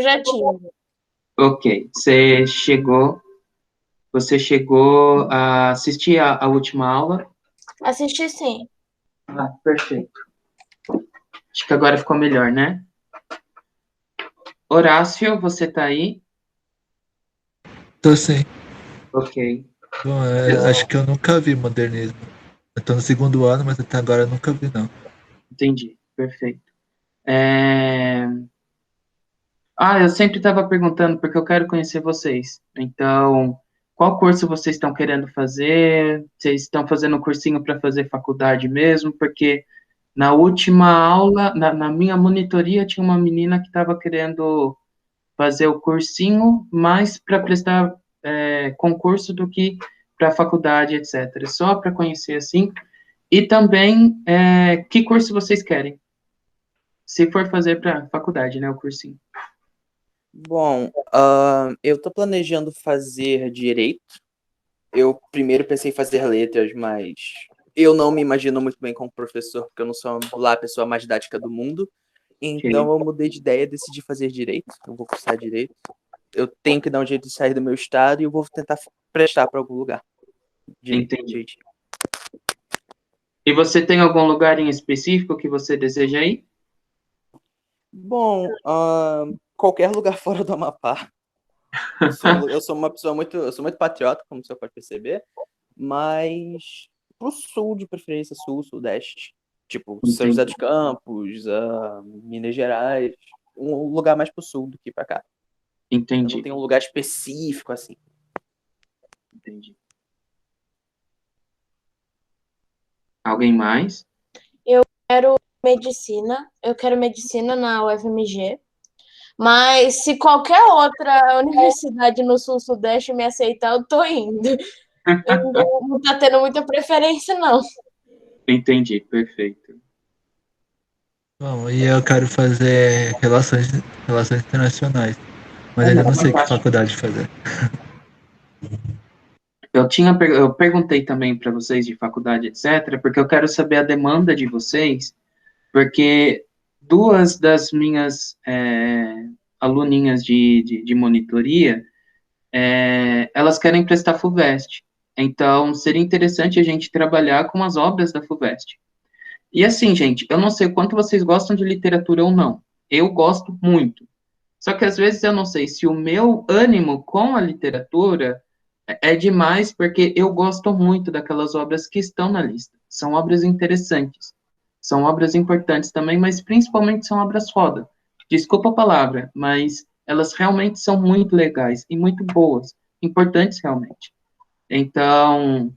já tive. Ok. Você chegou a assistir a última aula? Assisti sim. Ah, perfeito. Acho que agora ficou melhor, né? Horácio, você tá aí? Tô sim. Ok. Bom, acho que eu nunca vi modernismo. Eu tô no segundo ano, mas até agora eu nunca vi, não. Entendi. Perfeito. É... eu sempre estava perguntando porque eu quero conhecer vocês. Então, qual curso vocês estão querendo fazer? Vocês estão fazendo um cursinho para fazer faculdade mesmo? Porque na última aula, na minha monitoria, tinha uma menina que estava querendo fazer o cursinho mais para prestar concurso do que para faculdade, etc. Só para conhecer assim. E também, que curso vocês querem? Se for fazer para faculdade, né, o cursinho. Bom, eu tô planejando fazer direito. Eu primeiro pensei em fazer letras, mas eu não me imagino muito bem como professor, porque eu não sou lá a pessoa mais didática do mundo. Então eu mudei de ideia, decidi fazer direito. Eu vou cursar direito. Eu tenho que dar um jeito de sair do meu estado e eu vou tentar prestar para algum lugar. Entendi. E você tem algum lugar em específico que você deseja ir? Bom, qualquer lugar fora do Amapá. Eu sou uma pessoa eu sou muito patriota, como você pode perceber, mas pro sul, de preferência sul, sudeste. Tipo, São José dos Campos, Minas Gerais, um lugar mais pro sul do que pra cá. Entendi. Eu não tenho um lugar específico, assim. Entendi. Alguém mais? Eu quero medicina na UFMG. Mas se qualquer outra universidade no sul-sudeste me aceitar, eu tô indo. Eu não tá tendo muita preferência, não. Entendi, perfeito. Bom, e eu quero fazer relações internacionais. Mas ainda não sei que faculdade fazer. Eu perguntei também para vocês de faculdade, etc., porque eu quero saber a demanda de vocês, porque duas das minhas aluninhas de monitoria, elas querem prestar FUVEST. Então, seria interessante a gente trabalhar com as obras da FUVEST. E assim, gente, eu não sei o quanto vocês gostam de literatura ou não. Eu gosto muito. Só que às vezes eu não sei se o meu ânimo com a literatura é demais, porque eu gosto muito daquelas obras que estão na lista. São obras interessantes. São obras importantes também, mas principalmente são obras foda. Desculpa a palavra, mas elas realmente são muito legais e muito boas. Importantes realmente. Então,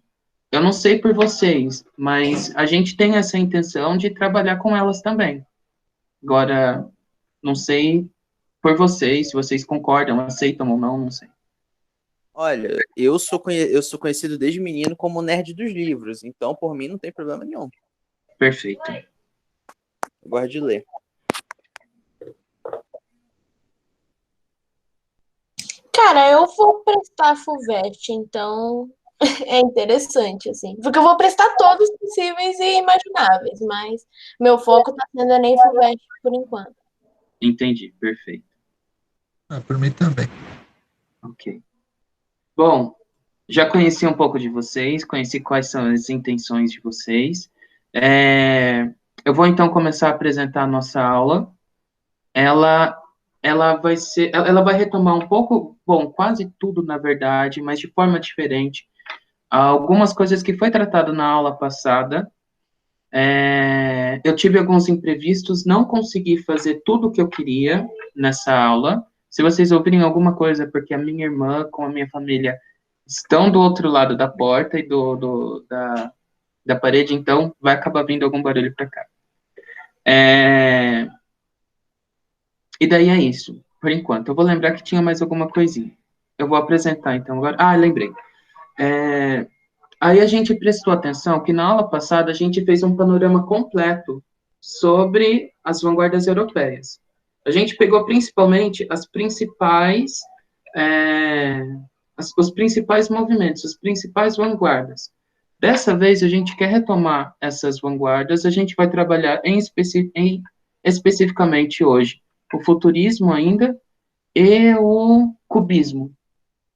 eu não sei por vocês, mas a gente tem essa intenção de trabalhar com elas também. Agora, não sei por vocês, se vocês concordam, aceitam ou não, não sei. Olha, eu sou conhecido desde menino como nerd dos livros, então por mim não tem problema nenhum. Perfeito. Eu gosto de ler. Cara, eu vou prestar FUVEST, então é interessante, assim. Porque eu vou prestar todos possíveis e imagináveis, mas meu foco tá sendo Enem FUVEST por enquanto. Entendi, perfeito. Por mim também. Ok. Bom, já conheci um pouco de vocês, conheci quais são as intenções de vocês. Eu vou então começar a apresentar a nossa aula. Ela, ela vai retomar um pouco, bom, quase tudo na verdade, mas de forma diferente. Algumas coisas que foi tratado na aula passada. Eu tive alguns imprevistos, não consegui fazer tudo o que eu queria nessa aula. Se vocês ouvirem alguma coisa, porque a minha irmã com a minha família estão do outro lado da porta e da parede, então vai acabar vindo algum barulho para cá. E daí é isso, por enquanto. Eu vou lembrar que tinha mais alguma coisinha. Eu vou apresentar então agora. Lembrei. Aí a gente prestou atenção que na aula passada a gente fez um panorama completo sobre as vanguardas europeias. A gente pegou principalmente os principais movimentos, as principais vanguardas. Dessa vez a gente quer retomar essas vanguardas, a gente vai trabalhar especificamente hoje o futurismo ainda e o cubismo.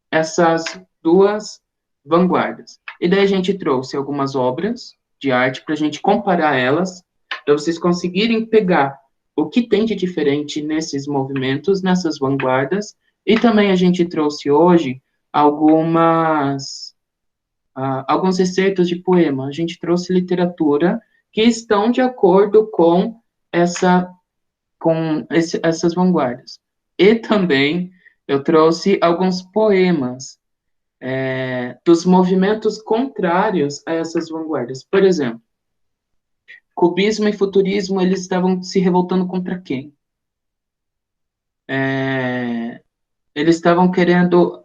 Essas duas vanguardas. E daí a gente trouxe algumas obras de arte para a gente comparar elas, para vocês conseguirem pegar o que tem de diferente nesses movimentos, nessas vanguardas, e também a gente trouxe hoje alguns excertos de poema. A gente trouxe literatura que estão de acordo com essas vanguardas. E também eu trouxe alguns poemas dos movimentos contrários a essas vanguardas. Por exemplo, cubismo e futurismo, eles estavam se revoltando contra quem? Eles estavam querendo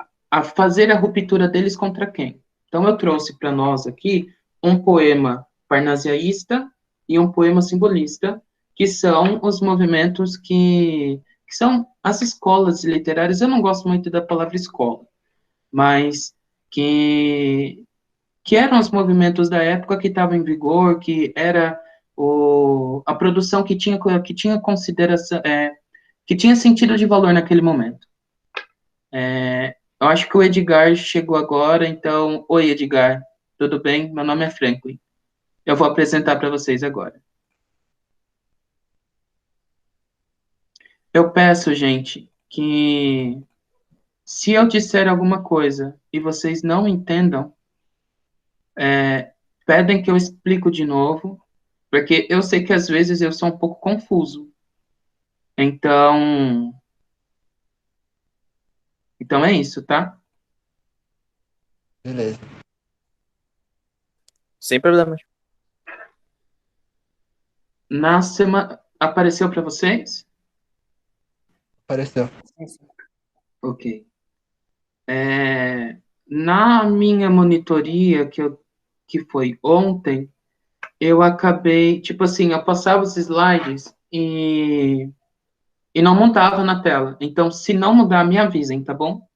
fazer a ruptura deles contra quem? Então, eu trouxe para nós aqui um poema parnasiaísta e um poema simbolista, que são os movimentos que são as escolas literárias. Eu não gosto muito da palavra escola, mas que eram os movimentos da época que estavam em vigor, que era a produção que tinha consideração, que tinha sentido de valor naquele momento. Eu acho que o Edgar chegou agora, então, oi Edgar, tudo bem? Meu nome é Franklin. Eu vou apresentar para vocês agora. Eu peço, gente, que se eu disser alguma coisa e vocês não entendam, pedem que eu explico de novo, porque eu sei que às vezes eu sou um pouco confuso. Então é isso, tá? Beleza. Sem problemas. Na semana apareceu para vocês? Apareceu. Ok. Na minha monitoria que foi ontem, eu acabei, tipo assim, eu passava os slides e não montava na tela. Então, se não mudar, me avisem, tá bom?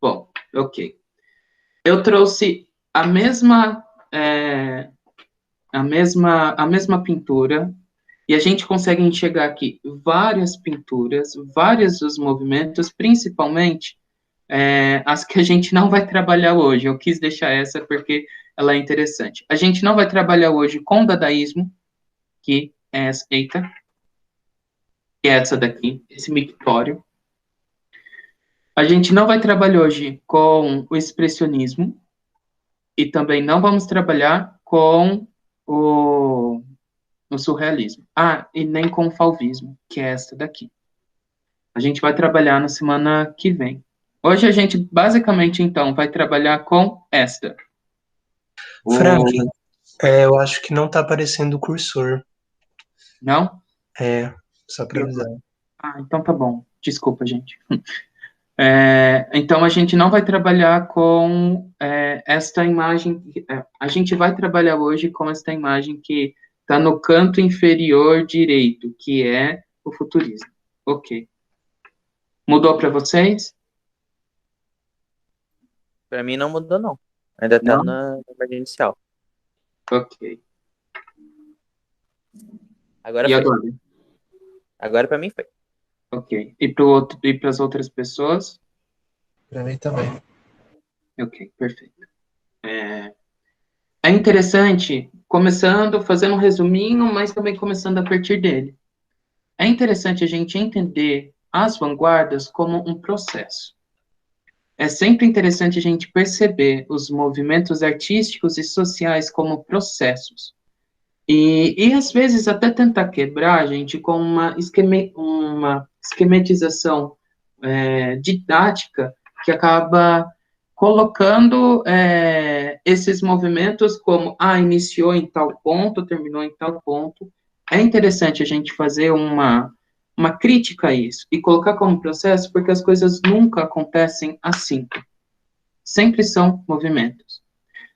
Bom, ok. Eu trouxe a mesma pintura, e a gente consegue enxergar aqui várias pinturas, vários dos movimentos, principalmente as que a gente não vai trabalhar hoje. Eu quis deixar essa porque ela é interessante. A gente não vai trabalhar hoje com dadaísmo, que é essa daqui, esse mictório. A gente não vai trabalhar hoje com o expressionismo e também não vamos trabalhar com o surrealismo. E nem com o fauvismo, que é essa daqui. A gente vai trabalhar na semana que vem. Hoje a gente, basicamente, então, vai trabalhar com esta. Franklin, eu acho que não tá aparecendo o cursor. Não? Só pra avisar. Então tá bom. Desculpa, gente. Então, a gente não vai trabalhar com esta imagem. A gente vai trabalhar hoje com esta imagem que está no canto inferior direito, que é o futurismo. Ok. Mudou para vocês? Pra mim não mudou, não. Ainda tá Não? na imagem inicial. Ok. Agora E foi. agora? Agora pra mim foi. Ok. E para as outras pessoas? Pra mim também. Ok, perfeito. É interessante, fazendo um resuminho, mas também começando a partir dele. É interessante a gente entender as vanguardas como um processo. É sempre interessante a gente perceber os movimentos artísticos e sociais como processos. E às vezes até tentar quebrar, a gente, com uma esquematização didática que acaba colocando esses movimentos como, iniciou em tal ponto, terminou em tal ponto. É interessante a gente fazer uma crítica a isso e colocar como processo, porque as coisas nunca acontecem assim. Sempre são movimentos.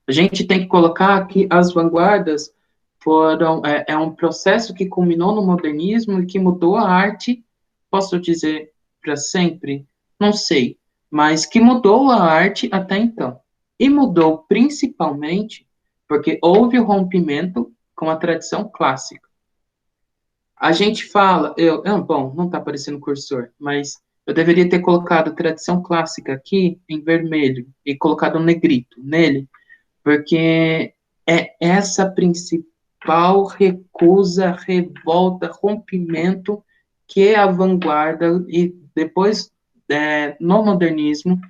A gente tem que colocar que as vanguardas foram um processo que culminou no modernismo e que mudou a arte, posso dizer para sempre? Não sei, mas que mudou a arte até então. E mudou principalmente porque houve o rompimento com a tradição clássica. A gente fala, bom, não está aparecendo o cursor, mas eu deveria ter colocado tradição clássica aqui em vermelho e colocado um negrito nele, porque é essa principal recusa, revolta, rompimento que a vanguarda e depois no modernismo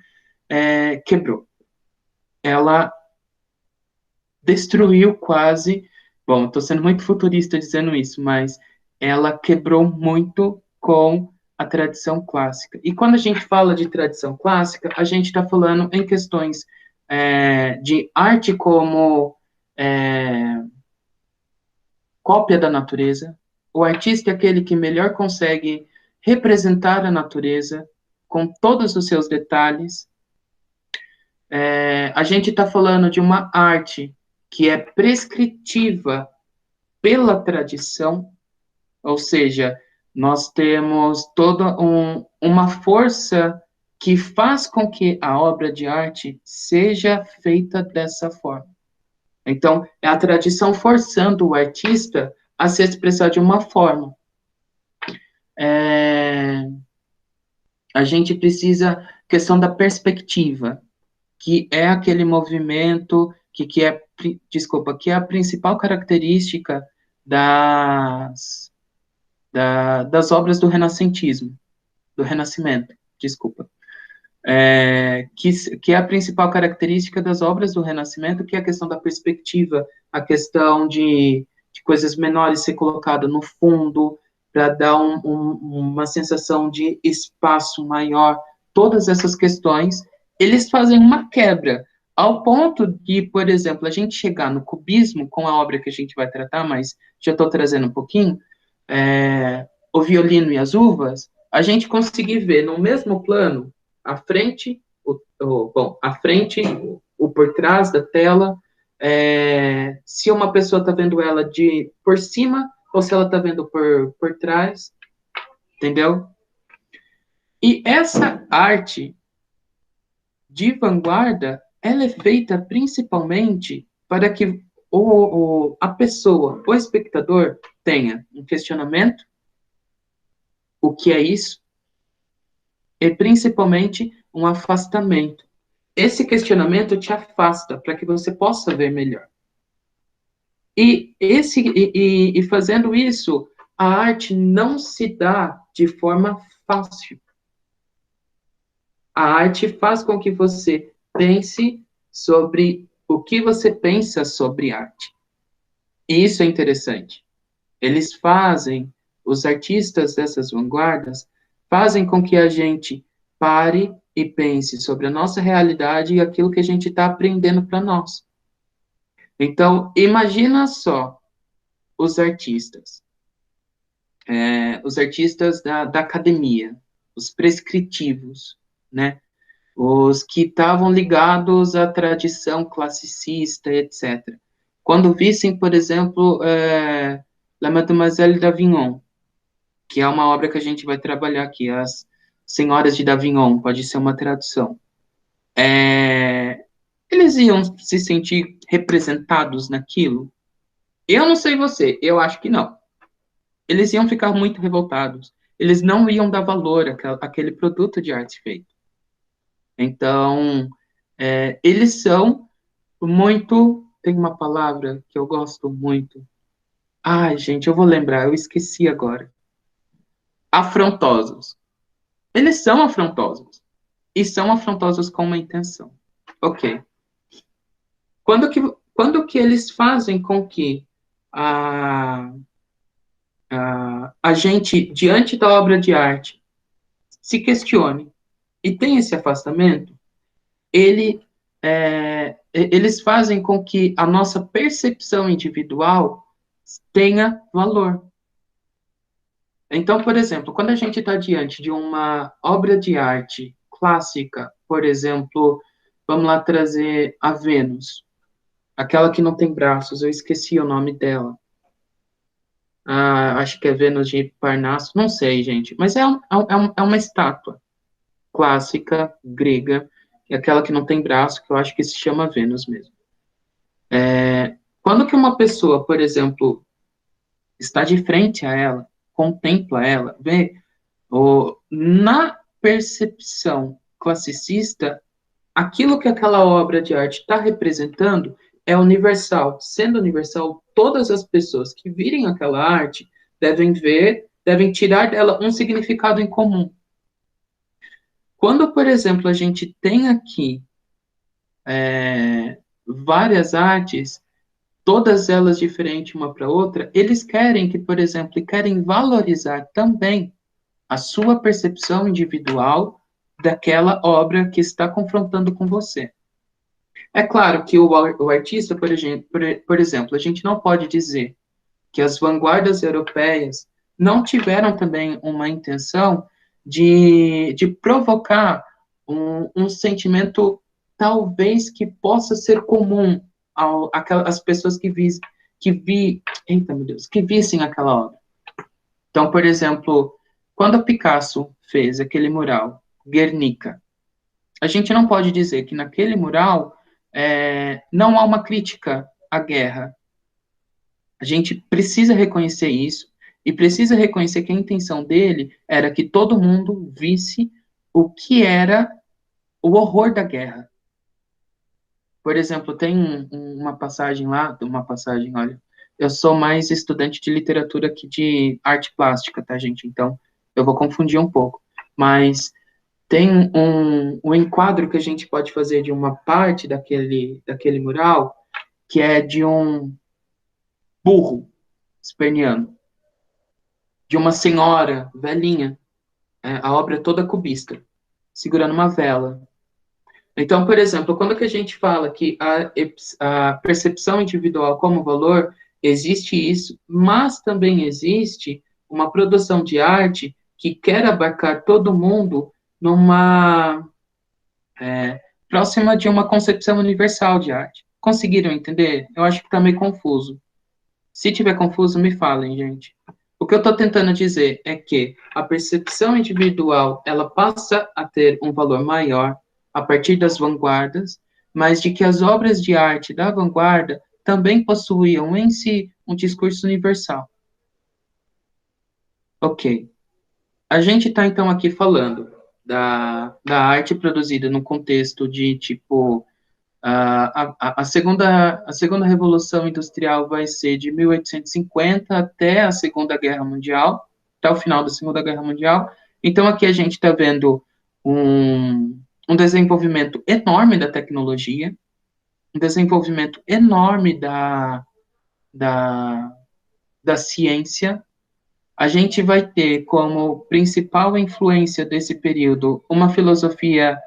quebrou. Ela destruiu quase, bom, estou sendo muito futurista dizendo isso, mas ela quebrou muito com a tradição clássica. E quando a gente fala de tradição clássica, a gente está falando em questões de arte como cópia da natureza. O artista é aquele que melhor consegue representar a natureza com todos os seus detalhes. A gente está falando de uma arte que é prescritiva pela tradição, ou seja, nós temos toda uma força que faz com que a obra de arte seja feita dessa forma. Então, é a tradição forçando o artista a se expressar de uma forma. A gente precisa, questão da perspectiva, que é aquele movimento que é a principal característica das obras do renascentismo, do renascimento, desculpa. Que é a principal característica das obras do renascimento, que é a questão da perspectiva, a questão de coisas menores ser colocada no fundo, para dar uma sensação de espaço maior. Todas essas questões, eles fazem uma quebra, ao ponto de, por exemplo, a gente chegar no cubismo, com a obra que a gente vai tratar, mas já estou trazendo um pouquinho, o violino e as uvas, a gente conseguir ver no mesmo plano a frente, o por trás da tela, se uma pessoa está vendo ela por cima ou se ela está vendo por trás, entendeu? E essa arte de vanguarda, ela é feita principalmente para que a pessoa, o espectador, tenha um questionamento, o que é isso, e principalmente um afastamento. Esse questionamento te afasta para que você possa ver melhor. E fazendo isso, a arte não se dá de forma fácil. A arte faz com que você pense sobre o que você pensa sobre arte. E isso é interessante. Os artistas dessas vanguardas, fazem com que a gente pare e pense sobre a nossa realidade e aquilo que a gente está aprendendo para nós. Então, imagina só os artistas da academia, os prescritivos, né? Os que estavam ligados à tradição classicista, etc. Quando vissem, por exemplo, La Mademoiselle d'Avignon, que é uma obra que a gente vai trabalhar aqui, As Senhoras de d'Avignon, pode ser uma tradução. Eles iam se sentir representados naquilo? Eu não sei você, eu acho que não. Eles iam ficar muito revoltados. Eles não iam dar valor àquele produto de arte feito. Então, eles são muito... Tem uma palavra que eu gosto muito. Ai, gente, eu vou lembrar, eu esqueci agora. Afrontosos. Eles são afrontosos. E são afrontosos com uma intenção. Ok. Quando que eles fazem com que a gente, diante da obra de arte, se questione e tenha esse afastamento, eles fazem com que a nossa percepção individual tenha valor. Então, por exemplo, quando a gente está diante de uma obra de arte clássica, por exemplo, vamos lá trazer a Vênus, aquela que não tem braços, eu esqueci o nome dela. Acho que é Vênus de Parnasso, não sei, gente, mas é uma estátua clássica, grega, aquela que não tem braço, que eu acho que se chama Vênus mesmo. Quando que uma pessoa, por exemplo, está de frente a ela, contempla ela, vê, na percepção classicista, aquilo que aquela obra de arte está representando é universal. Sendo universal, todas as pessoas que virem aquela arte devem tirar dela um significado em comum. Quando, por exemplo, a gente tem aqui várias artes, todas elas diferentes uma para outra, eles querem que, por exemplo, querem valorizar também a sua percepção individual daquela obra que está confrontando com você. É claro que o artista, por exemplo, a gente não pode dizer que as vanguardas europeias não tiveram também uma intenção de provocar um sentimento talvez que possa ser comum às pessoas eita, meu Deus, que vissem aquela obra. Então, por exemplo, quando Picasso fez aquele mural, Guernica, a gente não pode dizer que naquele mural não há uma crítica à guerra. A gente precisa reconhecer isso e precisa reconhecer que a intenção dele era que todo mundo visse o que era o horror da guerra. Por exemplo, tem uma passagem lá, olha, eu sou mais estudante de literatura que de arte plástica, tá, gente? Então, eu vou confundir um pouco. Mas tem um enquadro que a gente pode fazer de uma parte daquele mural, que é de um burro esperneando, de uma senhora velhinha, a obra é toda cubista, segurando uma vela. Então, por exemplo, quando que a gente fala que a percepção individual como valor, existe isso, mas também existe uma produção de arte que quer abarcar todo mundo numa próxima de uma concepção universal de arte. Conseguiram entender? Eu acho que está meio confuso. Se tiver confuso, me falem, gente. O que eu estou tentando dizer é que a percepção individual, ela passa a ter um valor maior a partir das vanguardas, mas de que as obras de arte da vanguarda também possuíam em si um discurso universal. Ok. A gente está, então, aqui falando da arte produzida no contexto de, tipo, a segunda Revolução Industrial vai ser de 1850 até a Segunda Guerra Mundial, até o final da Segunda Guerra Mundial. Então, aqui a gente está vendo um desenvolvimento enorme da tecnologia, um desenvolvimento enorme da ciência. A gente vai ter como principal influência desse período uma filosofia,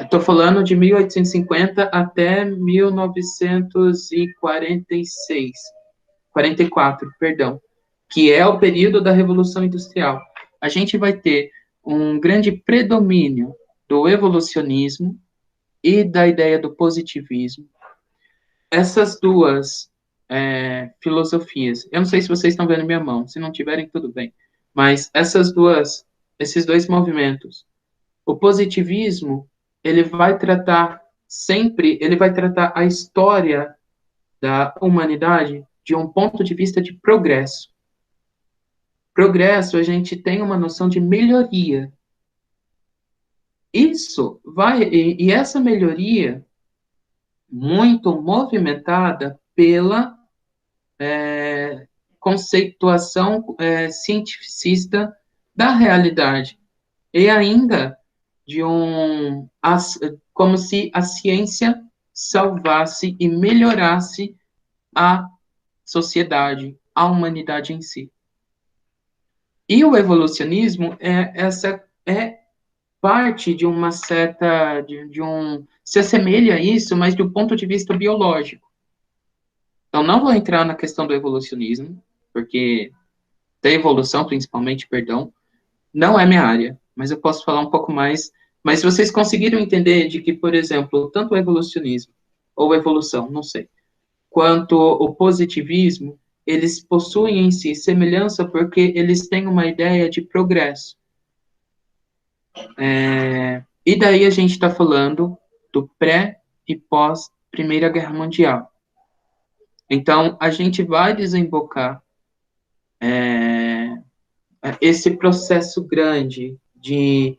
estou falando de 1850 até 1944, perdão, que é o período da Revolução Industrial. A gente vai ter um grande predomínio do evolucionismo e da ideia do positivismo. Essas duas filosofias, eu não sei se vocês estão vendo minha mão, se não tiverem, tudo bem, mas esses dois movimentos, o positivismo, ele vai tratar a história da humanidade de um ponto de vista de progresso. Progresso, a gente tem uma noção de melhoria. E essa melhoria, muito movimentada pela conceituação cientificista da realidade. E ainda como se a ciência salvasse e melhorasse a sociedade, a humanidade em si. E o evolucionismo é parte de uma certa, se assemelha a isso, mas do ponto de vista biológico. Então, não vou entrar na questão do evolucionismo, porque da evolução, principalmente, perdão, não é minha área, mas eu posso falar um pouco mais. Mas se vocês conseguiram entender de que, por exemplo, tanto o evolucionismo, ou evolução, não sei, quanto o positivismo, eles possuem em si semelhança porque eles têm uma ideia de progresso. E daí a gente está falando do pré e pós Primeira Guerra Mundial. Então, a gente vai desembocar esse processo grande de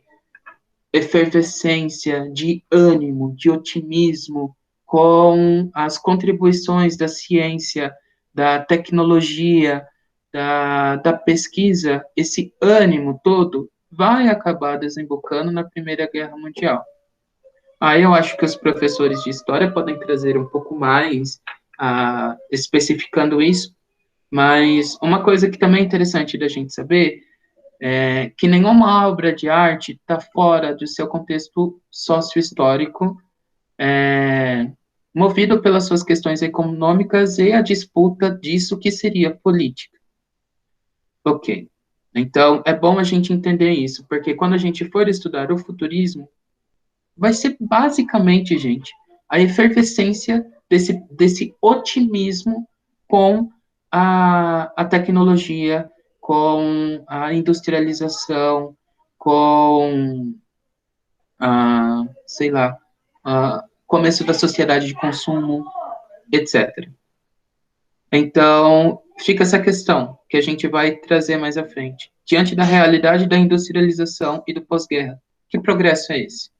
efervescência, de ânimo, de otimismo com as contribuições da ciência, da tecnologia, da pesquisa, esse ânimo todo vai acabar desembocando na Primeira Guerra Mundial. Aí eu acho que os professores de história podem trazer um pouco mais, especificando isso, mas uma coisa que também é interessante da gente saber é que nenhuma obra de arte está fora do seu contexto sócio-histórico, movido pelas suas questões econômicas e a disputa disso que seria política. Ok. Então, é bom a gente entender isso, porque quando a gente for estudar o futurismo, vai ser basicamente, gente, a efervescência desse otimismo com a tecnologia, com a industrialização, com, sei lá, começo da sociedade de consumo, etc. Então, fica essa questão que a gente vai trazer mais à frente. Diante da realidade da industrialização e do pós-guerra, que progresso é esse?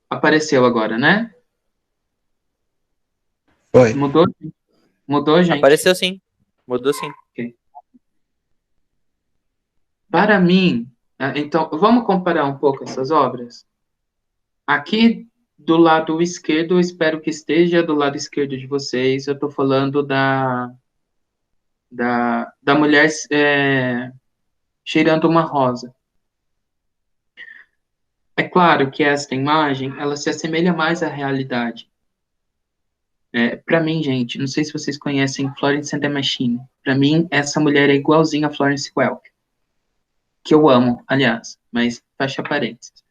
Apareceu agora, né? Foi. Mudou? Mudou, gente? Apareceu sim. Mudou sim. Ok. Para mim, então, vamos comparar um pouco essas obras? Aqui do lado esquerdo, eu espero que esteja do lado esquerdo de vocês, eu estou falando da mulher cheirando uma rosa. É claro que esta imagem, ela se assemelha mais à realidade. Para mim, gente, não sei se vocês conhecem Florence and the Machine. Para mim, essa mulher é igualzinha a Florence Welk, que eu amo, aliás, mas fecha parênteses.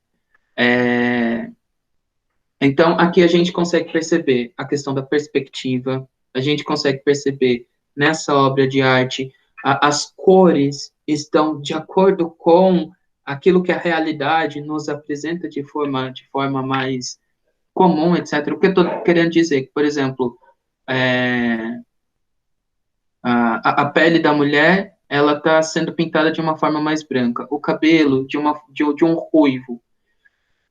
Então, aqui a gente consegue perceber a questão da perspectiva, a gente consegue perceber nessa obra de arte, as cores estão de acordo com aquilo que a realidade nos apresenta de forma mais comum, etc. O que eu estou querendo dizer, por exemplo, a pele da mulher, ela está sendo pintada de uma forma mais branca, o cabelo de um ruivo.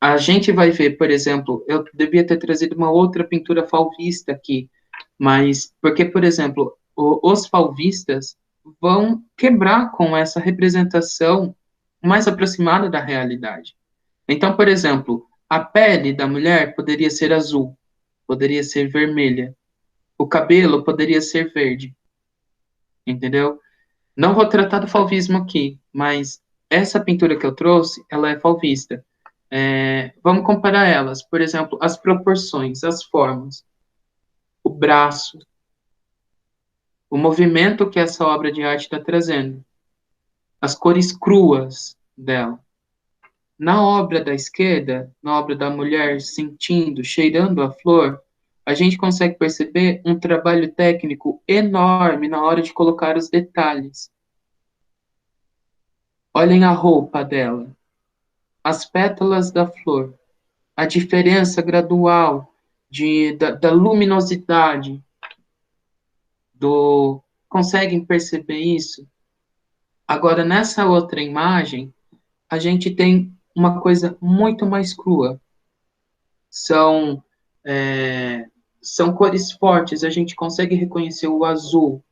A gente vai ver, por exemplo, eu devia ter trazido uma outra pintura fauvista aqui, mas porque, por exemplo, os fauvistas vão quebrar com essa representação mais aproximada da realidade. Então, por exemplo, a pele da mulher poderia ser azul, poderia ser vermelha, o cabelo poderia ser verde, entendeu? Não vou tratar do fauvismo aqui, mas essa pintura que eu trouxe, ela é fauvista. Vamos comparar elas, por exemplo, as proporções, as formas, o braço, o movimento que essa obra de arte está trazendo, as cores cruas dela. Na obra da esquerda, na obra da mulher sentindo, cheirando a flor, a gente consegue perceber um trabalho técnico enorme na hora de colocar os detalhes. Olhem a roupa dela, as pétalas da flor, a diferença gradual da luminosidade Conseguem perceber isso? Agora, nessa outra imagem, a gente tem uma coisa muito mais crua. São, são cores fortes, a gente consegue reconhecer o azul,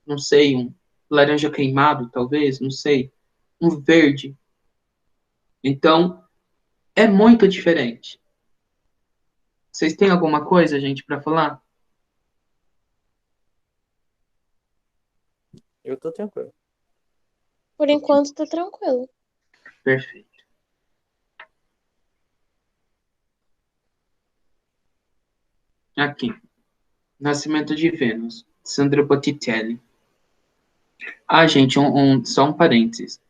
não sei, um laranja queimado, talvez, não sei, um verde. Então, é muito diferente. Vocês têm alguma coisa, gente, para falar? Eu tô tranquilo. Por enquanto tá tranquilo. Perfeito. Aqui. Nascimento de Vênus. Sandro Botticelli. Gente, só um parênteses.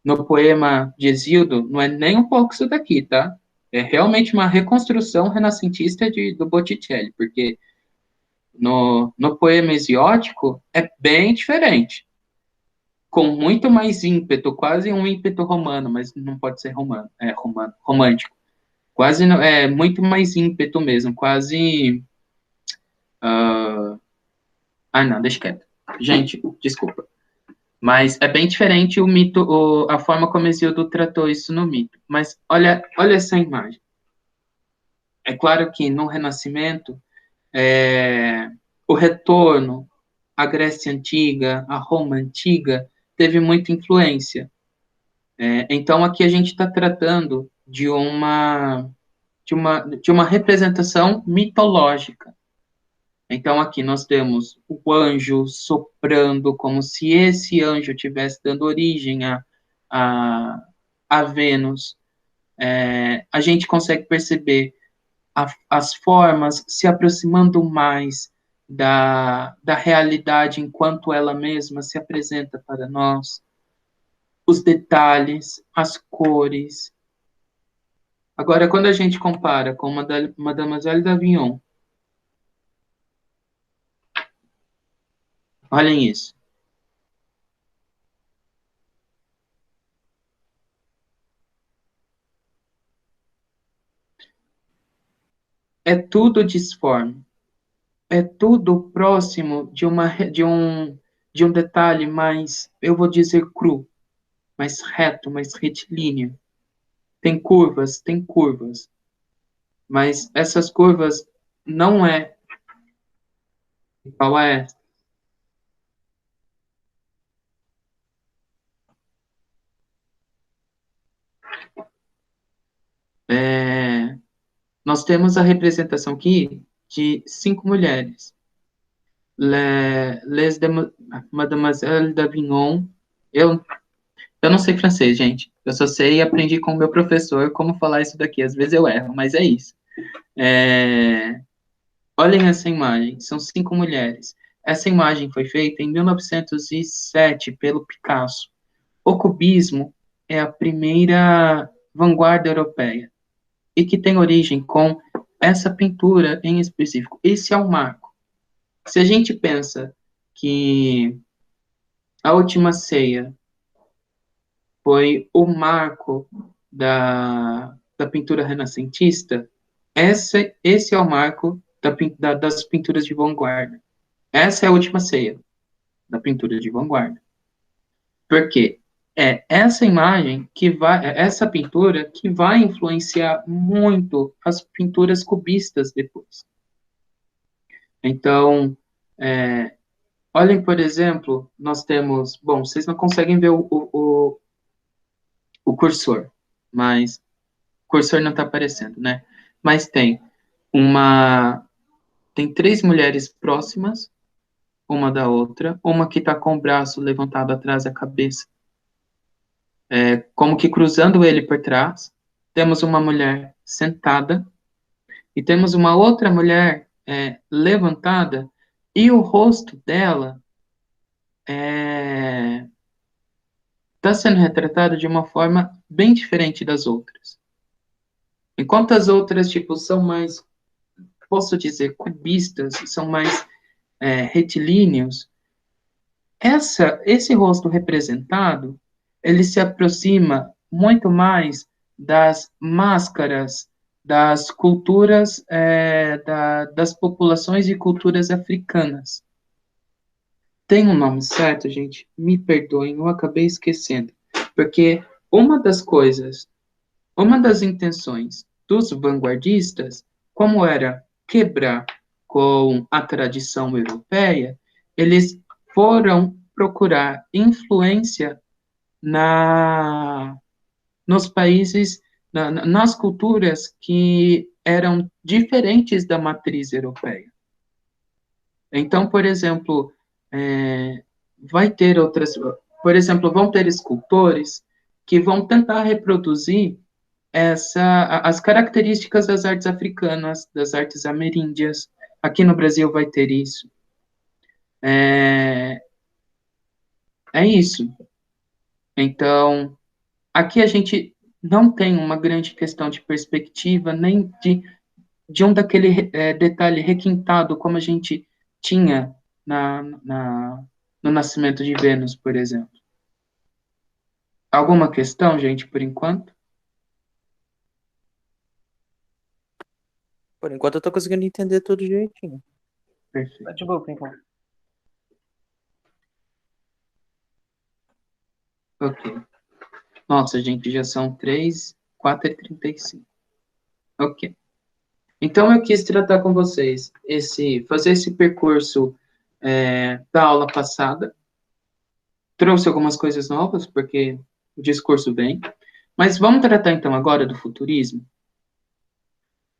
No poema de Exildo, não é nem um pouco isso daqui, tá? É realmente uma reconstrução renascentista do Botticelli, porque no poema Hesiótico é bem diferente, com muito mais ímpeto, quase um ímpeto romano, mas não pode ser romântico, Quase, muito mais ímpeto mesmo, quase... não, deixa quieto. Gente, desculpa. Mas é bem diferente o mito, a forma como Hesíodo tratou isso no mito. Mas olha essa imagem. É claro que no Renascimento, o retorno à Grécia Antiga, à Roma Antiga, teve muita influência. Então, aqui a gente está tratando de uma representação mitológica. Então, aqui nós temos o anjo soprando, como se esse anjo estivesse dando origem a Vênus. A gente consegue perceber as formas se aproximando mais da realidade enquanto ela mesma se apresenta para nós. Os detalhes, as cores. Agora, quando a gente compara com Mademoiselle d'Avignon, olhem isso. É tudo disforme. É tudo próximo de um detalhe mais, eu vou dizer cru, mais reto, mais retilíneo. Tem curvas, mas essas curvas não é igual a essa. Nós temos a representação aqui de 5 mulheres. Mademoiselle d'Avignon. Eu não sei francês, gente. Eu só sei e aprendi com o meu professor como falar isso daqui. Às vezes eu erro, mas é isso. Olhem essa imagem. São 5 mulheres. Essa imagem foi feita em 1907 pelo Picasso. O cubismo é a primeira vanguarda europeia e que tem origem com essa pintura em específico. Esse é o marco. Se a gente pensa que a Última Ceia foi o marco da pintura renascentista, esse é o marco das pinturas de vanguarda. Essa é a Última Ceia da pintura de vanguarda. Por quê? Essa imagem essa pintura que vai influenciar muito as pinturas cubistas depois. Então, olhem, por exemplo, nós temos, bom, vocês não conseguem ver o cursor, mas o cursor não está aparecendo, né? Mas tem 3 mulheres próximas, uma da outra, uma que está com o braço levantado atrás da cabeça, como que cruzando ele por trás. Temos uma mulher sentada e temos uma outra mulher levantada e o rosto dela está sendo retratado de uma forma bem diferente das outras. Enquanto as outras, tipo, são mais, posso dizer, cubistas, são mais retilíneos, esse rosto representado, ele se aproxima muito mais das máscaras das culturas, das populações e culturas africanas. Tem um nome certo, gente? Me perdoem, eu acabei esquecendo. Porque uma das intenções dos vanguardistas, como era quebrar com a tradição europeia, eles foram procurar influência nos países, nas culturas que eram diferentes da matriz europeia. Então, por exemplo, vai ter outras, por exemplo, vão ter escultores que vão tentar reproduzir as características das artes africanas, das artes ameríndias. Aqui no Brasil vai ter isso. É isso. Então, aqui a gente não tem uma grande questão de perspectiva, nem de um daquele detalhe requintado como a gente tinha no nascimento de Vênus, por exemplo. Alguma questão, gente, por enquanto? Por enquanto eu tô conseguindo entender tudo direitinho. Perfeito. Tá de boa, por enquanto. Ok. Nossa, gente, já são 3, 4h35. Ok. Então, eu quis tratar com vocês, fazer esse percurso da aula passada. Trouxe algumas coisas novas, porque o discurso vem. Mas vamos tratar, então, agora do futurismo?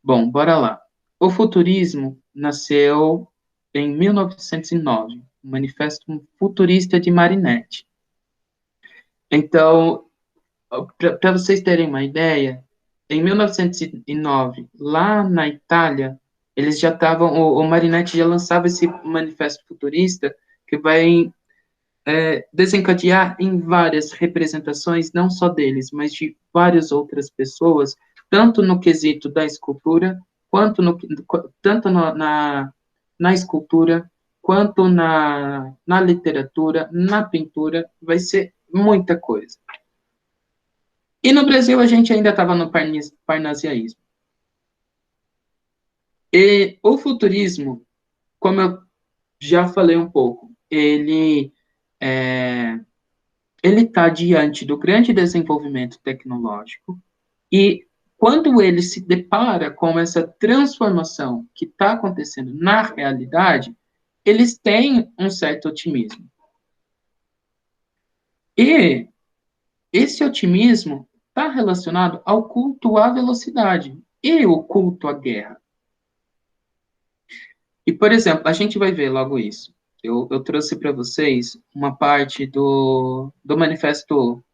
Bom, bora lá. O futurismo nasceu em 1909, o Manifesto Futurista de Marinetti. Então, para vocês terem uma ideia, em 1909, lá na Itália, eles já estavam, o Marinetti já lançava esse manifesto futurista que vai desencadear em várias representações, não só deles, mas de várias outras pessoas, tanto no quesito da escultura, tanto na escultura, quanto na literatura, na pintura, vai ser muita coisa. E no Brasil a gente ainda estava no parnasiaísmo. E o futurismo, como eu já falei um pouco, ele está diante do grande desenvolvimento tecnológico e quando ele se depara com essa transformação que está acontecendo na realidade, eles têm um certo otimismo. E esse otimismo está relacionado ao culto à velocidade e o culto à guerra. E, por exemplo, a gente vai ver logo isso. Eu trouxe para vocês uma parte do Manifesto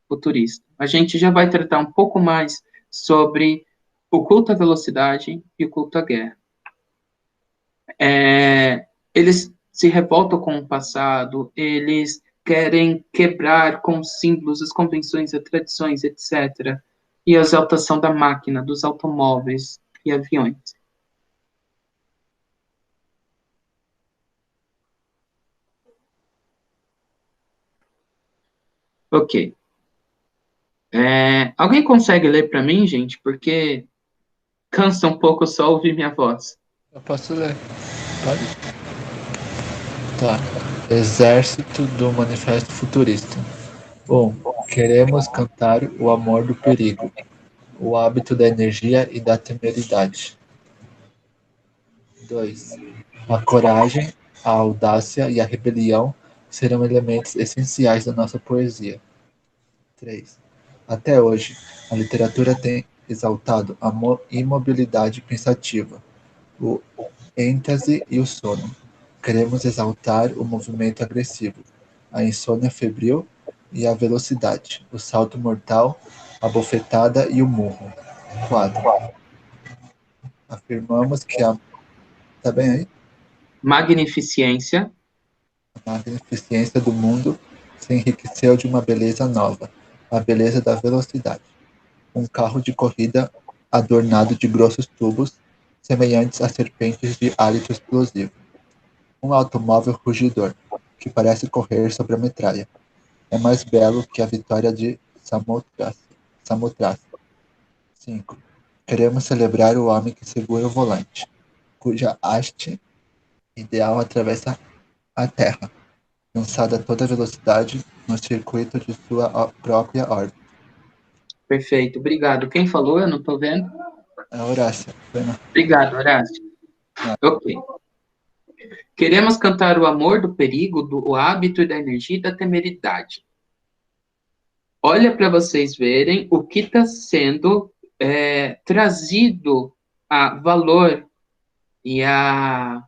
Futurista. A gente já vai tratar um pouco mais sobre o culto à velocidade e o culto à guerra. Eles se revoltam com o passado, eles querem quebrar com os símbolos, as convenções, as tradições, etc. E a exaltação da máquina, dos automóveis e aviões. Ok. Alguém consegue ler para mim, gente? Porque cansa um pouco só ouvir minha voz. Eu posso ler. Pode? Tá. Exército do Manifesto Futurista. 1. Queremos cantar o amor do perigo, o hábito da energia e da temeridade. 2. A coragem, a audácia e a rebelião serão elementos essenciais da nossa poesia. 3. Até hoje, a literatura tem exaltado a imobilidade pensativa, o êxtase e o sono. Queremos exaltar o movimento agressivo, a insônia febril e a velocidade, o salto mortal, a bofetada e o murro. 4. Afirmamos que a... Tá bem aí? Magnificência. A magnificência do mundo se enriqueceu de uma beleza nova, a beleza da velocidade. Um carro de corrida adornado de grossos tubos, semelhantes a serpentes de hálito explosivo. Um automóvel rugidor, que parece correr sobre a metralha. É mais belo que a vitória de Samothrace. 5. Queremos celebrar o homem que segura o volante, cuja haste ideal atravessa a Terra, lançada a toda velocidade no circuito de sua própria órbita. Perfeito, obrigado. Quem falou? Eu não estou vendo. É Horácio. Obrigado, Horácio. Ok. Queremos cantar o amor do perigo, do hábito e da energia e da temeridade. Olha para vocês verem o que está sendo trazido a valor e a...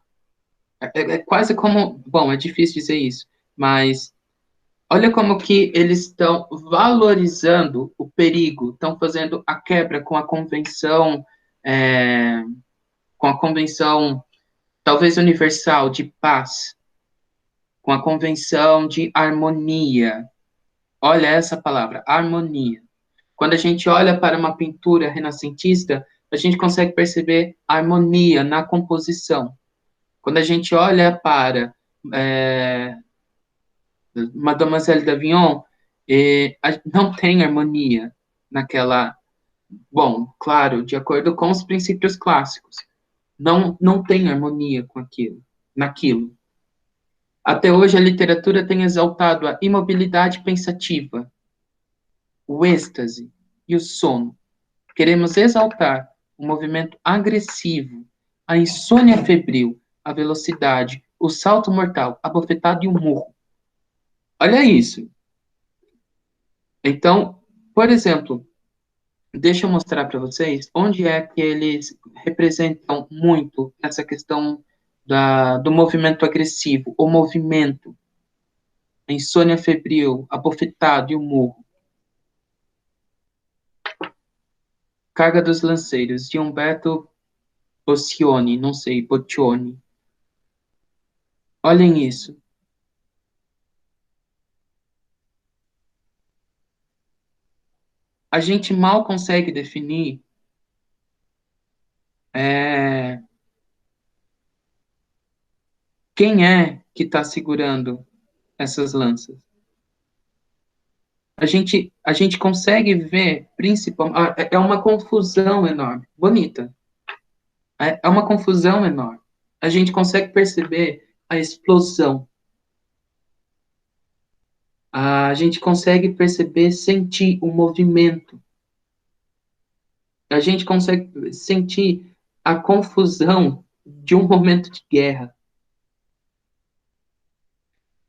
É quase como... Bom, é difícil dizer isso, mas olha como que eles estão valorizando o perigo, estão fazendo a quebra com a convenção talvez universal de paz, com a convenção de harmonia. Olha essa palavra, harmonia. Quando a gente olha para uma pintura renascentista, a gente consegue perceber harmonia na composição. Quando a gente olha para Mademoiselle d'Avignon, não tem harmonia naquela... Bom, claro, de acordo com os princípios clássicos, não tem harmonia com naquilo. Até hoje, a literatura tem exaltado a imobilidade pensativa, o êxtase e o sono. Queremos exaltar o movimento agressivo, a insônia febril, a velocidade, o salto mortal, a bofetada e o murro. Olha isso. Então, por exemplo, deixa eu mostrar para vocês onde é que eles representam muito essa questão do movimento agressivo, o movimento, a insônia febril, a bofetada e o murro. Carga dos Lanceiros, de Humberto Boccioni, não sei, Boccioni. Olhem isso. A gente mal consegue definir quem é que está segurando essas lanças. A gente consegue ver, principalmente, é uma confusão enorme, bonita. É uma confusão enorme. A gente consegue perceber a explosão. A gente consegue perceber, sentir o movimento. A gente consegue sentir a confusão de um momento de guerra.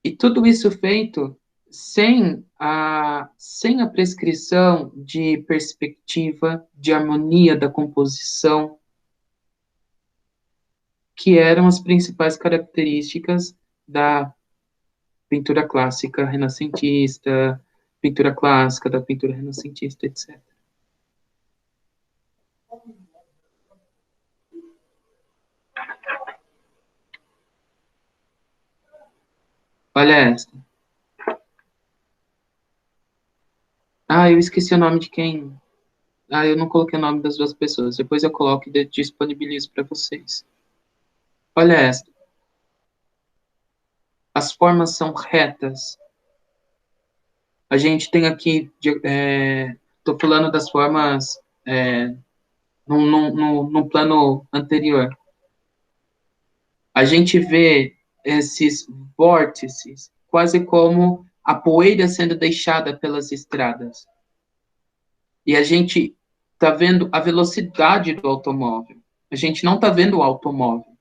E tudo isso feito sem a prescrição de perspectiva, de harmonia da composição, que eram as principais características da pintura clássica renascentista, pintura clássica, da pintura renascentista, etc. Olha essa. Ah, eu esqueci o nome de quem. Ah, eu não coloquei o nome das duas pessoas. Depois eu coloco e disponibilizo para vocês. Olha essa. As formas são retas. A gente tem aqui, estou falando das formas num plano anterior. A gente vê esses vórtices quase como a poeira sendo deixada pelas estradas. E a gente está vendo a velocidade do automóvel. A gente não está vendo o automóvel.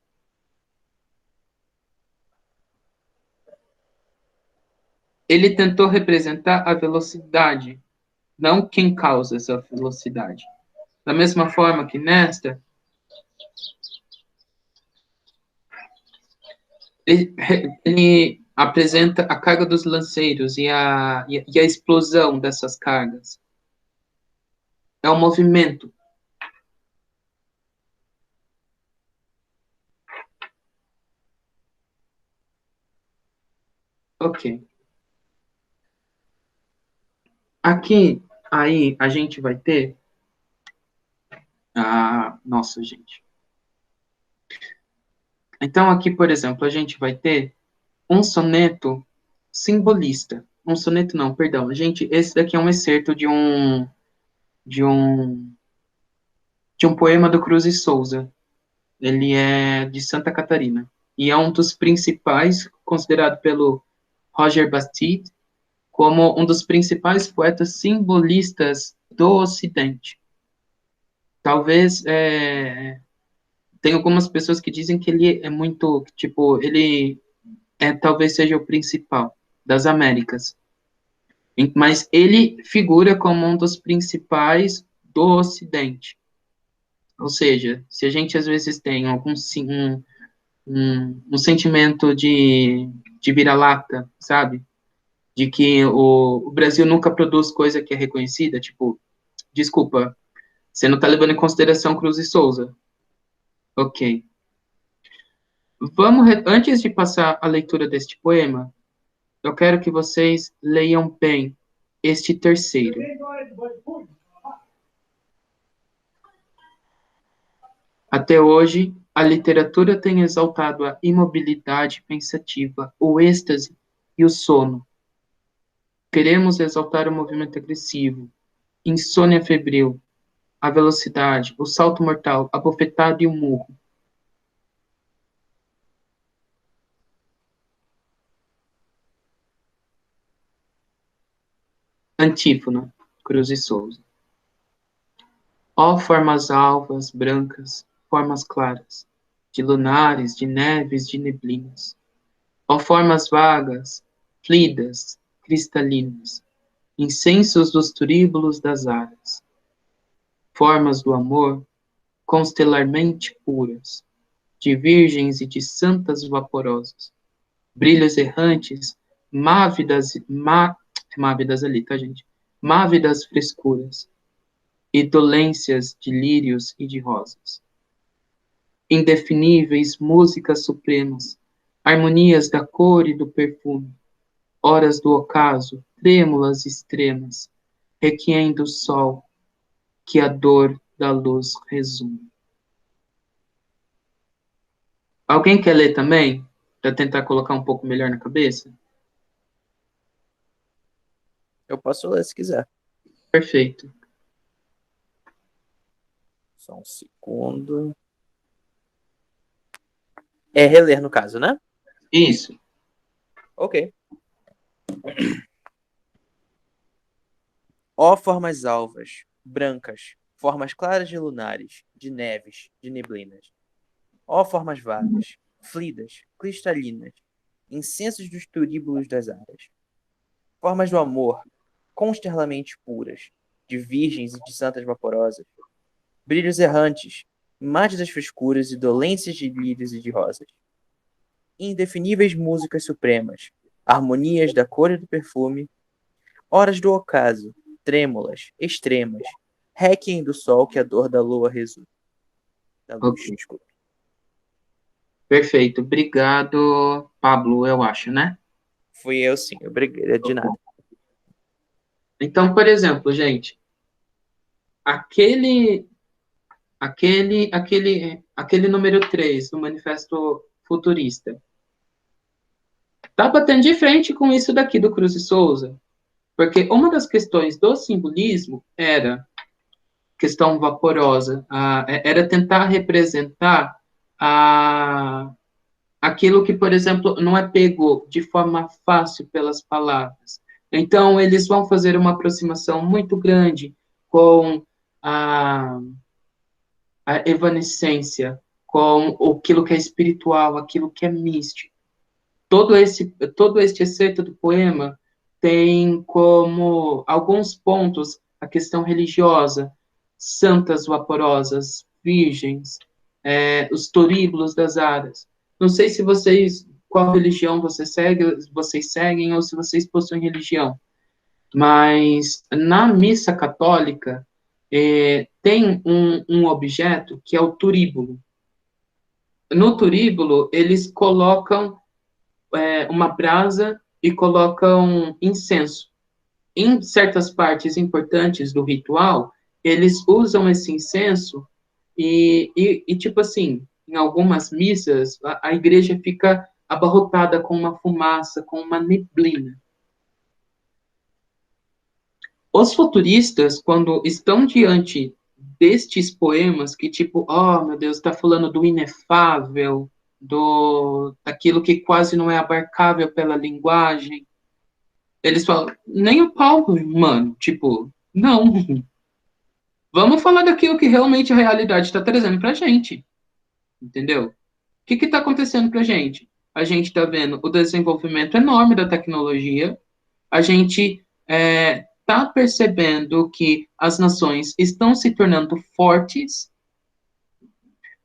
Ele tentou representar a velocidade, não quem causa essa velocidade. Da mesma forma que nesta, ele apresenta a carga dos lanceiros e a explosão dessas cargas. É um movimento. Ok. Aqui, aí, a gente vai ter... nossa, gente. Então, aqui, por exemplo, a gente vai ter um soneto simbolista. Um soneto não, perdão. Gente, esse daqui é um excerto de um poema do Cruz e Souza. Ele é de Santa Catarina. E é um dos principais, considerado pelo Roger Bastide, como um dos principais poetas simbolistas do Ocidente. Talvez tem algumas pessoas que dizem que ele é muito, tipo, ele talvez seja o principal das Américas. Mas ele figura como um dos principais do Ocidente. Ou seja, se a gente às vezes tem um sentimento de vira-lata, sabe? De que o Brasil nunca produz coisa que é reconhecida, tipo, desculpa, você não está levando em consideração Cruz e Souza. Ok. Antes de passar a leitura deste poema, eu quero que vocês leiam bem este terceiro. Até hoje, a literatura tem exaltado a imobilidade pensativa, o êxtase e o sono. Queremos exaltar o movimento agressivo, insônia febril, a velocidade, o salto mortal, a bofetada e o murro. Antífona, Cruz e Souza. Ó formas alvas, brancas, formas claras, de lunares, de neves, de neblinas. Ó formas vagas, flidas, cristalinas, incensos dos turíbulos das aras. Formas do amor, constelarmente puras, de virgens e de santas vaporosas. Brilhos errantes, mávidas ali, tá, gente? Mávidas frescuras, e dolências de lírios e de rosas. Indefiníveis músicas supremas, harmonias da cor e do perfume, horas do ocaso, trêmulas extremas, requiem do sol, que a dor da luz resume. Alguém quer ler também? Para tentar colocar um pouco melhor na cabeça? Eu posso ler se quiser. Perfeito. Só um segundo. É reler, no caso, né? Isso. Ok. Ó formas alvas, brancas, formas claras de lunares, de neves, de neblinas. Ó formas vagas, flidas, cristalinas, incensos dos turíbulos das áreas. Formas do amor, constellamente puras, de virgens e de santas vaporosas. Brilhos errantes, mágidas frescuras e dolências de lírios e de rosas. Indefiníveis músicas supremas, harmonias da cor e do perfume, horas do ocaso, trêmulas, extremas, requiem do sol que a dor da lua resume. Da luz, Ok. desculpe. Perfeito. Obrigado, Pablo, eu acho, né? Fui eu sim, obrigado, de nada. Então, por exemplo, gente, aquele número 3 do Manifesto Futurista tá batendo de frente com isso daqui do Cruz e Souza, porque uma das questões do simbolismo era questão vaporosa, era tentar representar aquilo que, por exemplo, não é pego de forma fácil pelas palavras. Então, eles vão fazer uma aproximação muito grande com a, a evanescência, com aquilo que é espiritual, aquilo que é místico. Todo este excerto do poema tem como alguns pontos a questão religiosa, santas vaporosas, virgens, os toríbulos das aras. Não sei se qual religião vocês seguem ou se vocês possuem religião, mas na missa católica tem um objeto que é o turíbulo. No turíbulo, eles colocam uma brasa e colocam incenso. Em certas partes importantes do ritual, eles usam esse incenso e tipo assim, em algumas missas, a igreja fica abarrotada com uma fumaça, com uma neblina. Os futuristas, quando estão diante destes poemas que tipo, oh, meu Deus, está falando do inefável, daquilo que quase não é abarcável pela linguagem, eles falam, nem o Paulo, mano, tipo, não. Vamos falar daquilo que realmente a realidade está trazendo pra gente, entendeu? O que está acontecendo pra gente? A gente está vendo o desenvolvimento enorme da tecnologia, a gente está percebendo que as nações estão se tornando fortes,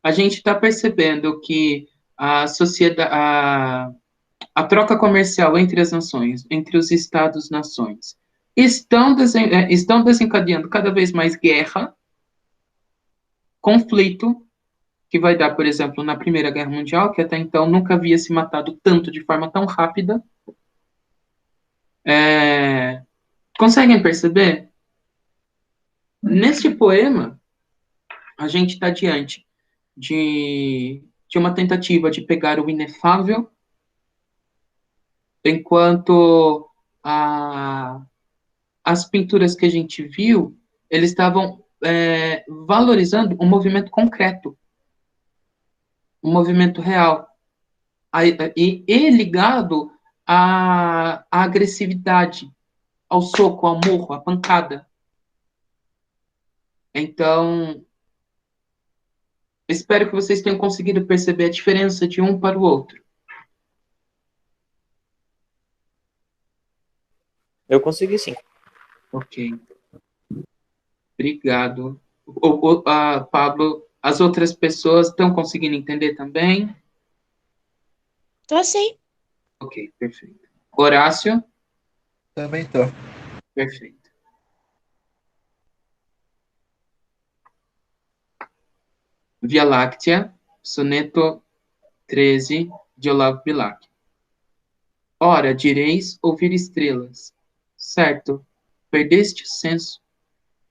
a gente está percebendo que a sociedade, a troca comercial entre as nações, entre os Estados-nações, estão desencadeando cada vez mais guerra, conflito, que vai dar, por exemplo, na Primeira Guerra Mundial, que até então nunca havia se matado tanto de forma tão rápida. Conseguem perceber? Neste poema, a gente está diante de uma tentativa de pegar o inefável, enquanto as pinturas que a gente viu, eles estavam valorizando um movimento concreto, um movimento real, e ligado à agressividade, ao soco, ao murro, à pancada. Então, espero que vocês tenham conseguido perceber a diferença de um para o outro. Eu consegui sim. Ok. Obrigado. Pablo, as outras pessoas estão conseguindo entender também? Tô sim. Ok, perfeito. Horácio? Também tô. Perfeito. Via Láctea, soneto 13, de Olavo Bilac. Ora, direis ouvir estrelas. Certo, perdeste o senso.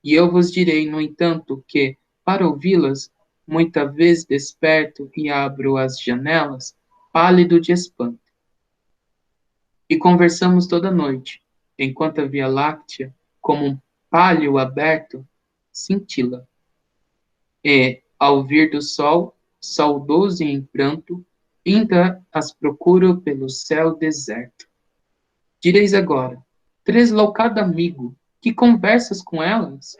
E eu vos direi, no entanto, que, para ouvi-las, muita vez desperto e abro as janelas, pálido de espanto. E conversamos toda noite, enquanto a Via Láctea, como um pálio aberto, cintila. E, ao vir do sol, saudoso e em pranto, ainda as procuro pelo céu deserto. Direis agora, tresloucado amigo, que conversas com elas?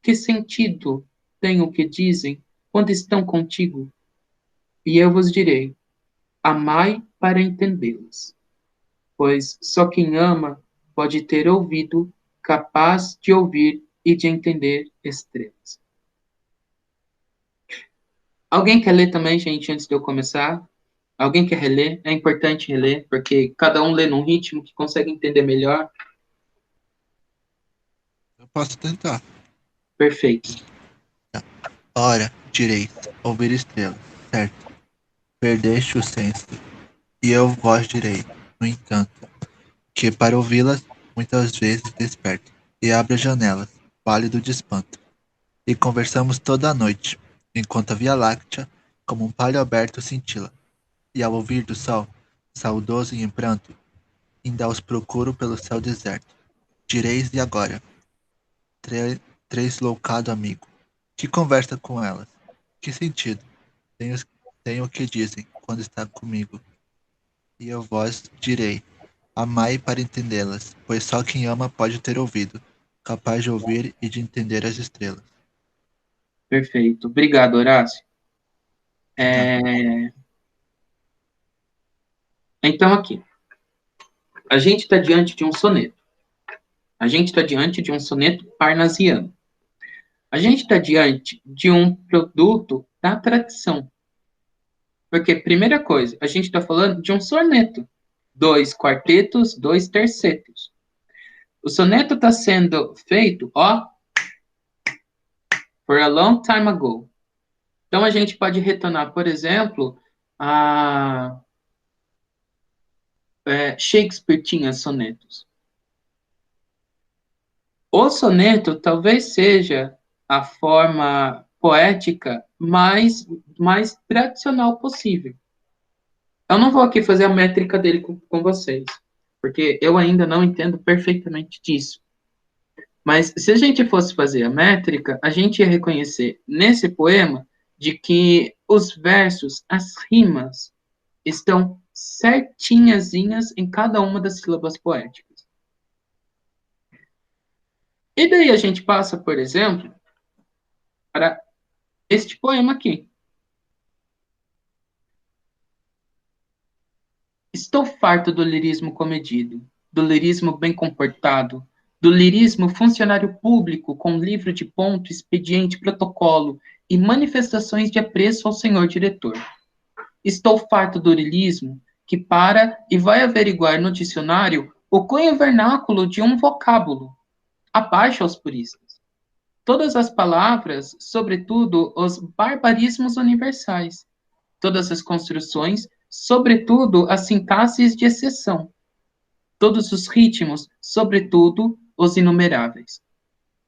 Que sentido tem o que dizem quando estão contigo? E eu vos direi, amai para entendê-las, pois só quem ama pode ter ouvido capaz de ouvir e de entender estrelas. Alguém quer ler também, gente, antes de eu começar? Alguém quer reler? É importante reler, porque cada um lê num ritmo que consegue entender melhor. Eu posso tentar. Perfeito. Ora, direis, ouvir estrelas, certo. Perdeste o senso, e eu vos direi, no entanto, que para ouvi-las, muitas vezes desperto, e abro as janelas, pálido de espanto. E conversamos toda a noite, enquanto a Via Láctea, como um palho aberto, cintila. E ao ouvir do sol, saudoso e em pranto, ainda os procuro pelo céu deserto. Direis e agora, três loucado amigo, que conversa com elas? Que sentido tem o que dizem quando está comigo? E eu vos direi, amai para entendê-las, pois só quem ama pode ter ouvido, capaz de ouvir e de entender as estrelas. Perfeito. Obrigado, Horácio. Nada. Então, aqui. A gente está diante de um soneto. A gente está diante de um soneto parnasiano. A gente está diante de um produto da tradição. Porque, primeira coisa, a gente está falando de um soneto. 2 quartetos, 2 tercetos. O soneto está sendo feito, ó, for a long time ago. Então, a gente pode retornar, por exemplo, a Shakespeare tinha sonetos. O soneto talvez seja a forma poética mais tradicional possível. Eu não vou aqui fazer a métrica dele com vocês, porque eu ainda não entendo perfeitamente disso. Mas se a gente fosse fazer a métrica, a gente ia reconhecer nesse poema de que os versos, as rimas, estão certinhazinhas em cada uma das sílabas poéticas. E daí a gente passa, por exemplo, para este poema aqui. Estou farto do lirismo comedido, do lirismo bem comportado, do lirismo funcionário público com livro de ponto, expediente, protocolo e manifestações de apreço ao senhor diretor. Estou farto do lirismo que para e vai averiguar no dicionário o cunho vernáculo de um vocábulo. Abaixo aos puristas. Todas as palavras, sobretudo os barbarismos universais. Todas as construções, sobretudo as sintaxes de exceção. Todos os ritmos, sobretudo os inumeráveis.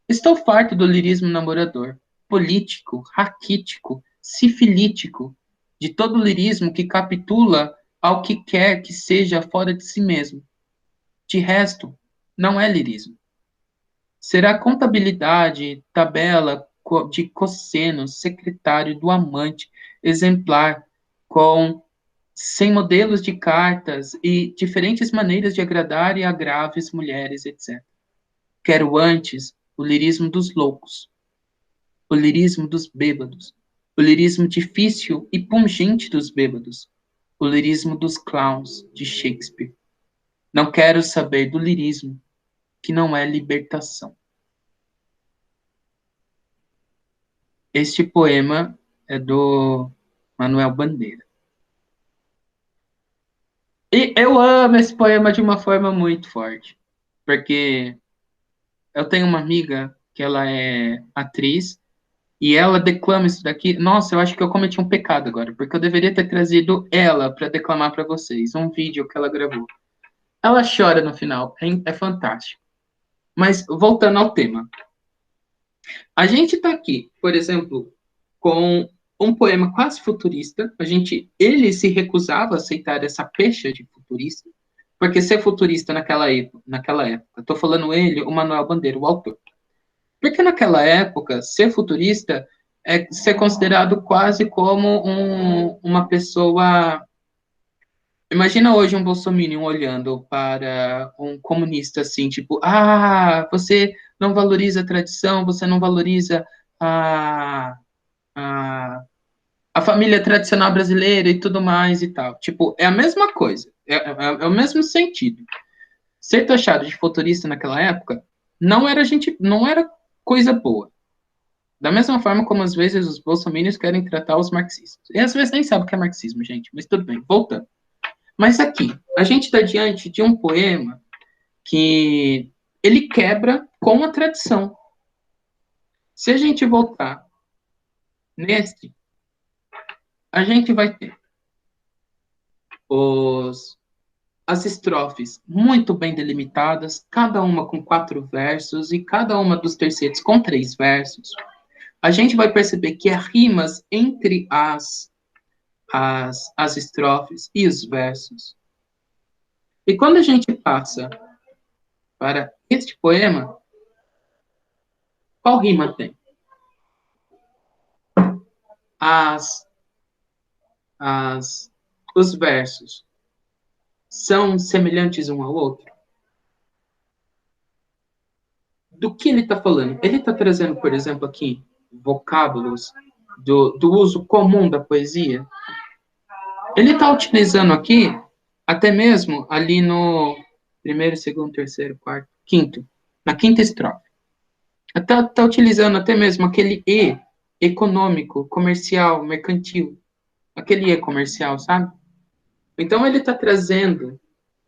Estou farto do lirismo namorador, político, raquítico, sifilítico, de todo lirismo que capitula ao que quer que seja fora de si mesmo. De resto, não é lirismo. Será contabilidade, tabela de cossenos, secretário do amante, exemplar, com sem modelos de cartas e diferentes maneiras de agradar e agraves mulheres, etc. Quero antes o lirismo dos loucos, o lirismo dos bêbados, o lirismo difícil e pungente dos bêbados, o lirismo dos clowns de Shakespeare. Não quero saber do lirismo, que não é libertação. Este poema é do Manuel Bandeira. E eu amo esse poema de uma forma muito forte, porque eu tenho uma amiga que ela é atriz e ela declama isso daqui. Nossa, eu acho que eu cometi um pecado agora, porque eu deveria ter trazido ela para declamar para vocês, um vídeo que ela gravou. Ela chora no final, é fantástico. Mas voltando ao tema, a gente está aqui, por exemplo, com um poema quase futurista. Ele se recusava a aceitar essa pecha de futurista, porque ser futurista naquela época, estou falando ele, o Manuel Bandeira, o autor. Porque naquela época, ser futurista é ser considerado quase como uma pessoa. Imagina hoje um bolsominion olhando para um comunista assim, tipo, você não valoriza a tradição, você não valoriza a, a, a família tradicional brasileira e tudo mais e tal. Tipo, é a mesma coisa, é o mesmo sentido. Ser taxado de futurista naquela época não era coisa boa. Da mesma forma como às vezes os bolsominions querem tratar os marxistas. E às vezes nem sabem o que é marxismo, gente, mas tudo bem, voltando. Mas aqui, a gente está diante de um poema que ele quebra com a tradição. Se a gente voltar nesse, a gente vai ter as estrofes muito bem delimitadas, cada uma com 4 versos e cada uma dos tercetos com 3 versos. A gente vai perceber que há rimas entre as estrofes e os versos. E quando a gente passa para este poema, qual rima tem? Os versos são semelhantes um ao outro? Do que ele está falando? Ele está trazendo, por exemplo, aqui, vocábulos do uso comum da poesia? Ele está utilizando aqui, até mesmo ali no primeiro, segundo, terceiro, quarto, quinto, na quinta estrofe. Está utilizando até mesmo aquele E econômico, comercial, mercantil. Aquele E comercial, sabe? Então, ele está trazendo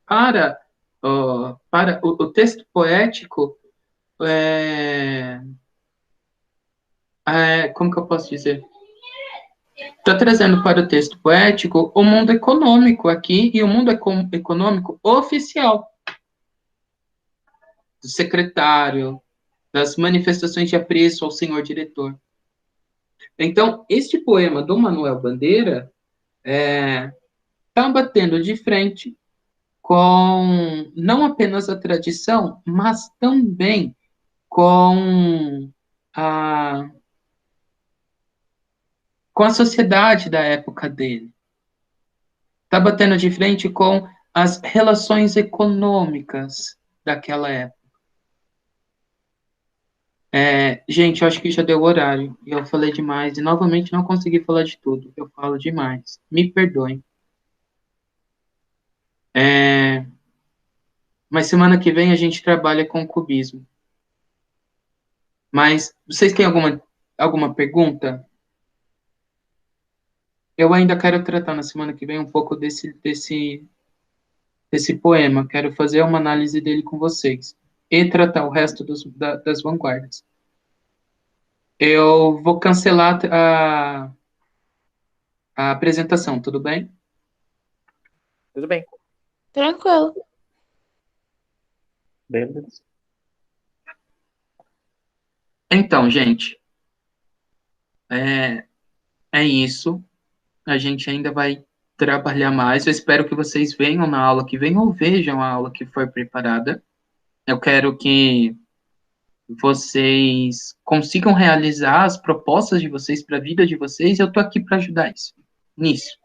para o texto poético, como que eu posso dizer? Está trazendo para o texto poético o mundo econômico aqui, e o mundo econômico oficial. Do secretário, das manifestações de apreço ao senhor diretor. Então, este poema do Manuel Bandeira está batendo de frente com não apenas a tradição, mas também com a sociedade da época dele. Está batendo de frente com as relações econômicas daquela época. Gente, eu acho que já deu o horário. E eu falei demais. E novamente não consegui falar de tudo. Eu falo demais. Me perdoem. Mas semana que vem a gente trabalha com cubismo. Mas vocês têm alguma pergunta? Eu ainda quero tratar na semana que vem um pouco desse poema. Quero fazer uma análise dele com vocês. E tratar o resto das vanguardas. Eu vou cancelar a apresentação, tudo bem? Tudo bem. Tranquilo. Beleza. Então, gente, é isso. A gente ainda vai trabalhar mais. Eu espero que vocês venham na aula que vem ou vejam a aula que foi preparada. Eu quero que vocês consigam realizar as propostas de vocês para a vida de vocês. Eu estou aqui para ajudar nisso.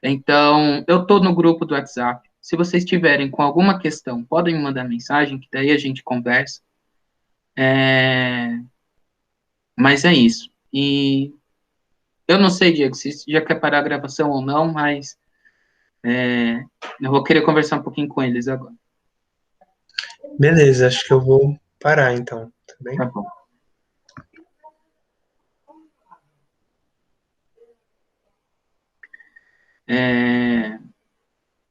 Então, eu estou no grupo do WhatsApp. Se vocês tiverem com alguma questão, podem me mandar mensagem, que daí a gente conversa. Mas é isso. E eu não sei, Diego, se já quer parar a gravação ou não, mas eu vou querer conversar um pouquinho com eles agora. Beleza, acho que eu vou parar então, tá bem? Tá bom.